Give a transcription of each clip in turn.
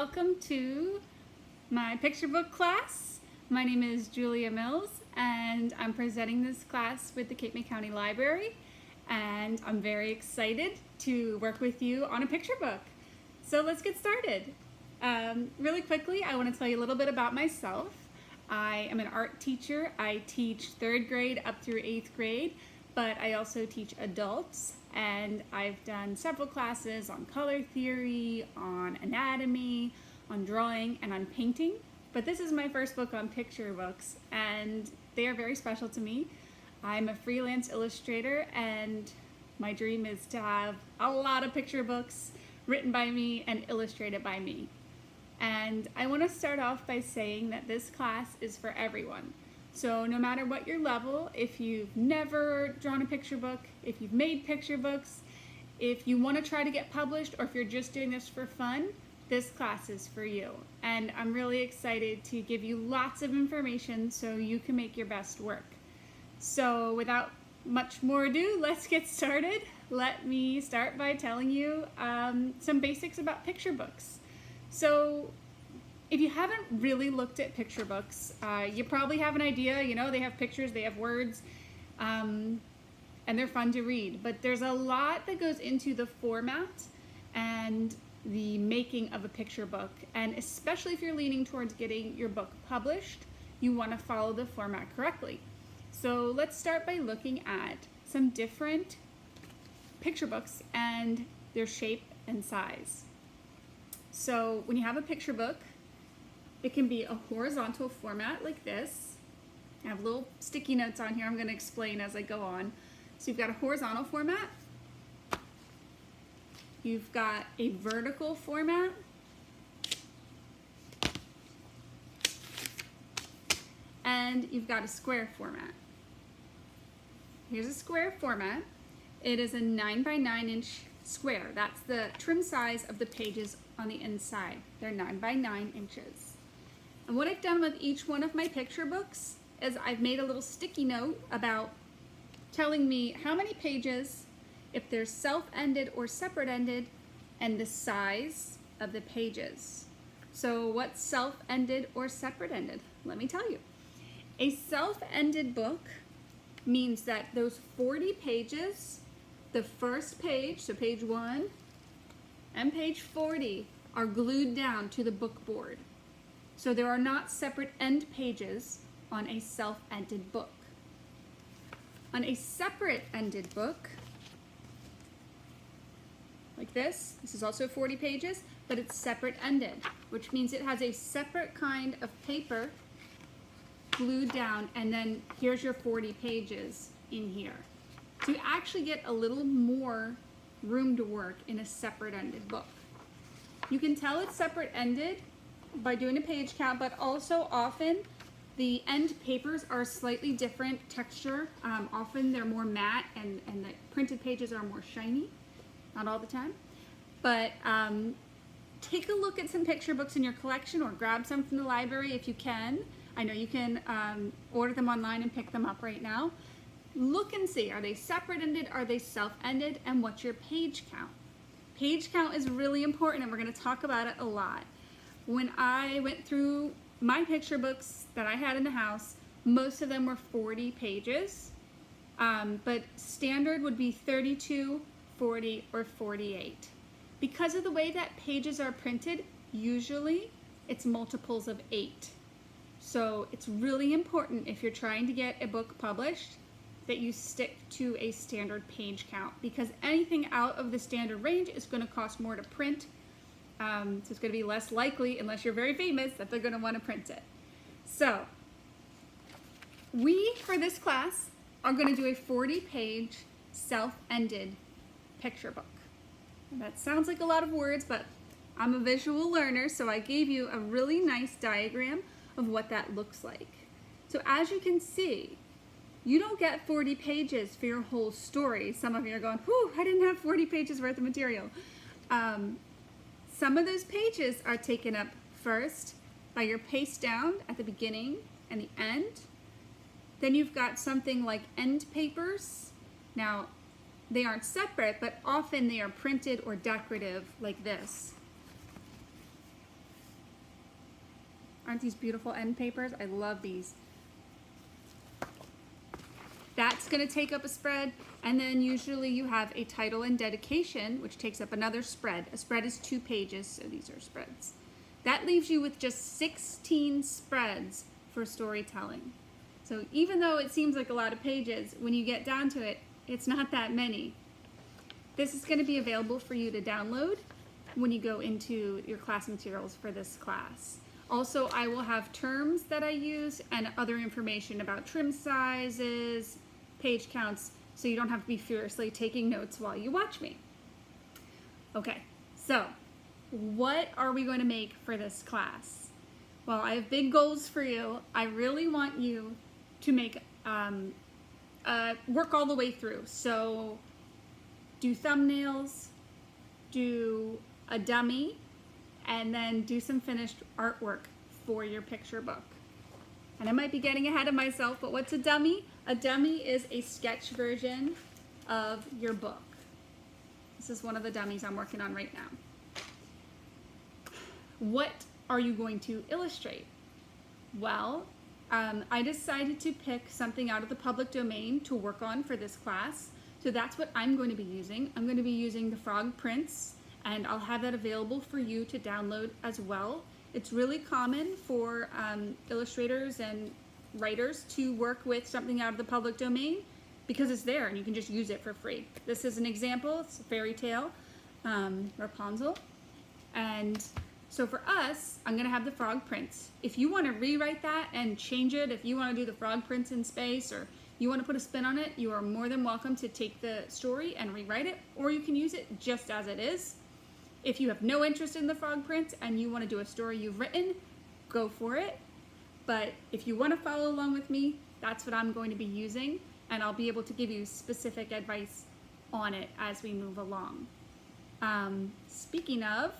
welcome to my picture book class. My name is Julia Mills and I'm presenting this class with the Cape May County Library, and I'm very excited to work with you on a picture book. So let's get started. Really quickly, I want to tell you a little bit about myself. I am an art teacher. I teach 3rd grade up through 8th grade, but I also teach adults, and I've done several classes on color theory, on anatomy, on drawing, and on painting. But this is my first book on picture books, and they are very special to me. I'm a freelance illustrator, and my dream is to have a lot of picture books written by me and illustrated by me. And I want to start off by saying that this class is for everyone. So no matter what your level, if you've never drawn a picture book, if you've made picture books, if you want to try to get published, or if you're just doing this for fun, this class is for you. And I'm really excited to give you lots of information so you can make your best work. So without much more ado, let's get started. Let me start by telling you some basics about picture books. So if you haven't really looked at picture books, you probably have an idea. You know, they have pictures, they have words, and they're fun to read. But there's a lot that goes into the format and the making of a picture book. And especially if you're leaning towards getting your book published, you want to follow the format correctly. So let's start by looking at some different picture books and their shape and size. So when you have a picture book, it can be a horizontal format like this. I have little sticky notes on here I'm going to explain as I go on. So you've got a horizontal format. You've got a vertical format. And you've got a square format. Here's a square format. It is a 9 by 9 inch square. That's the trim size of the pages on the inside. They're 9 by 9 inches. And what I've done with each one of my picture books is I've made a little sticky note about telling me how many pages, if they're self-ended or separate-ended, and the size of the pages. So what's self-ended or separate-ended? Let me tell you. A self-ended book means that those 40 pages, the first page, so page 1 and page 40, are glued down to the book board. So there are not separate end pages on a self-ended book. On a separate-ended book, like this is also 40 pages, but it's separate-ended, which means it has a separate kind of paper glued down, and then here's your 40 pages in here. So you actually get a little more room to work in a separate-ended book. You can tell it's separate-ended by doing a page count, but also often the end papers are slightly different texture. Often they're more matte and the printed pages are more shiny. Not all the time. But take a look at some picture books in your collection, or grab some from the library if you can. I know you can order them online and pick them up right now. Look and see, are they separate-ended, are they self-ended, and what's your page count? Page count is really important, and we're going to talk about it a lot. When I went through my picture books that I had in the house, most of them were 40 pages, but standard would be 32, 40, or 48. Because of the way that pages are printed, usually it's multiples of 8. So it's really important, if you're trying to get a book published, that you stick to a standard page count, because anything out of the standard range is going to cost more to print. So it's going to be less likely, unless you're very famous, that they're going to want to print it. So we, for this class, are going to do a 40-page self-ended picture book. That sounds like a lot of words, but I'm a visual learner, so I gave you a really nice diagram of what that looks like. So as you can see, you don't get 40 pages for your whole story. Some of you are going, whew, I didn't have 40 pages worth of material. Some of those pages are taken up first by your paste down at the beginning and the end. Then you've got something like end papers. Now, they aren't separate, but often they are printed or decorative like this. Aren't these beautiful end papers? I love these. That's going to take up a spread, and then usually you have a title and dedication, which takes up another spread. A spread is 2 pages, so these are spreads. That leaves you with just 16 spreads for storytelling. So even though it seems like a lot of pages, when you get down to it, it's not that many. This is going to be available for you to download when you go into your class materials for this class. Also, I will have terms that I use and other information about trim sizes, page counts, so you don't have to be furiously taking notes while you watch me. Okay, so what are we going to make for this class? Well, I have big goals for you. I really want you to make work all the way through. So do thumbnails, do a dummy, and then do some finished artwork for your picture book. And I might be getting ahead of myself, but what's a dummy? A dummy is a sketch version of your book. This is one of the dummies I'm working on right now. What are you going to illustrate? Well, I decided to pick something out of the public domain to work on for this class. So that's what I'm going to be using. I'm going to be using the frog prints, and I'll have that available for you to download as well. It's really common for illustrators and writers to work with something out of the public domain because it's there and you can just use it for free. This is an example. It's a fairy tale, Rapunzel. And so for us, I'm going to have the frog prints. If you want to rewrite that and change it, if you want to do the frog prints in space, or you want to put a spin on it, you are more than welcome to take the story and rewrite it, or you can use it just as it is. If you have no interest in the frog prints and you want to do a story you've written, go for it. But if you want to follow along with me, that's what I'm going to be using, and I'll be able to give you specific advice on it as we move along. Speaking of,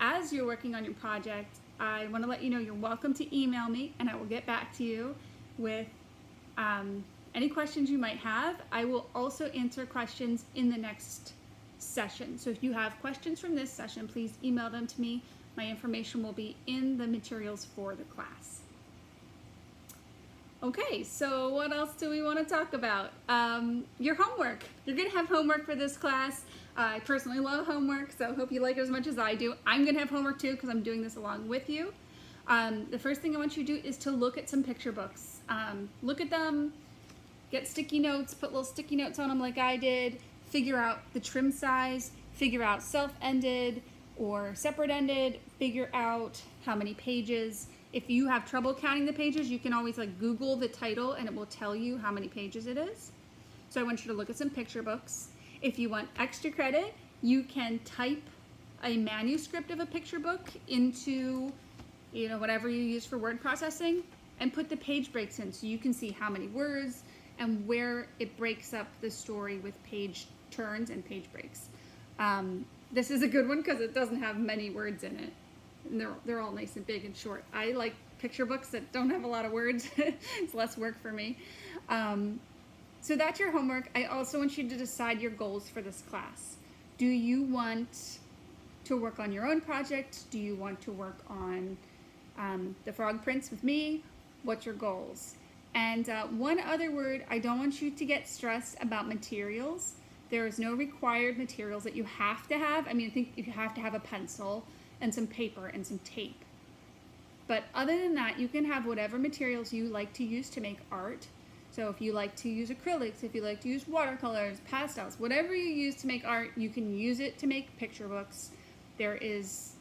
as you're working on your project, I want to let you know you're welcome to email me, and I will get back to you with any questions you might have. I will also answer questions in the next session. So if you have questions from this session, please email them to me. My information will be in the materials for the class. Okay, so what else do we want to talk about? Your homework. You're going to have homework for this class. I personally love homework, so I hope you like it as much as I do. I'm going to have homework too because I'm doing this along with you. The first thing I want you to do is to look at some picture books. Look at them, get sticky notes, put little sticky notes on them like I did, figure out the trim size, figure out self-ended or separate-ended, figure out how many pages. If you have trouble counting the pages, you can always Google the title and it will tell you how many pages it is. So I want you to look at some picture books. If you want extra credit, you can type a manuscript of a picture book into whatever you use for word processing and put the page breaks in so you can see how many words and where it breaks up the story with page turns and page breaks. This is a good one because it doesn't have many words in it. And they're all nice and big and short. I like picture books that don't have a lot of words. It's less work for me. So that's your homework. I also want you to decide your goals for this class. Do you want to work on your own project? Do you want to work on the frog prints with me? What's your goals? And one other word, I don't want you to get stressed about materials. There is no required materials that you have to have. I mean, I think if you have to have a pencil and some paper and some tape. But other than that, you can have whatever materials you like to use to make art. So if you like to use acrylics, if you like to use watercolors, pastels, whatever you use to make art, you can use it to make picture books. There is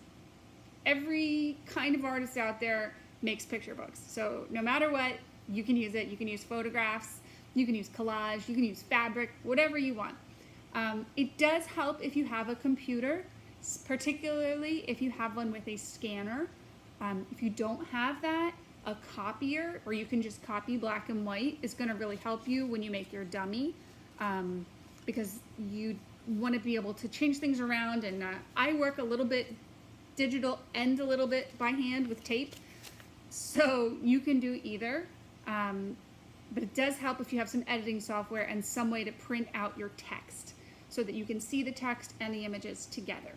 every kind of artist out there makes picture books. So no matter what, you can use it. You can use photographs, you can use collage, you can use fabric, whatever you want. It does help if you have a computer, particularly if you have one with a scanner. If you don't have that, a copier, or you can just copy black and white, is going to really help you when you make your dummy, because you want to be able to change things around. And I work a little bit digital and a little bit by hand with tape, so you can do either. But it does help if you have some editing software and some way to print out your text so that you can see the text and the images together.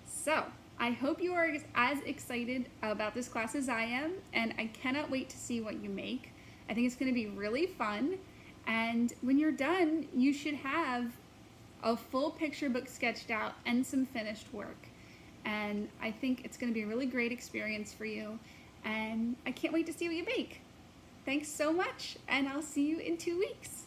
So I hope you are as excited about this class as I am, and I cannot wait to see what you make. I think it's going to be really fun, and when you're done, you should have a full picture book sketched out and some finished work. And I think it's going to be a really great experience for you, and I can't wait to see what you make. Thanks so much, and I'll see you in 2 weeks.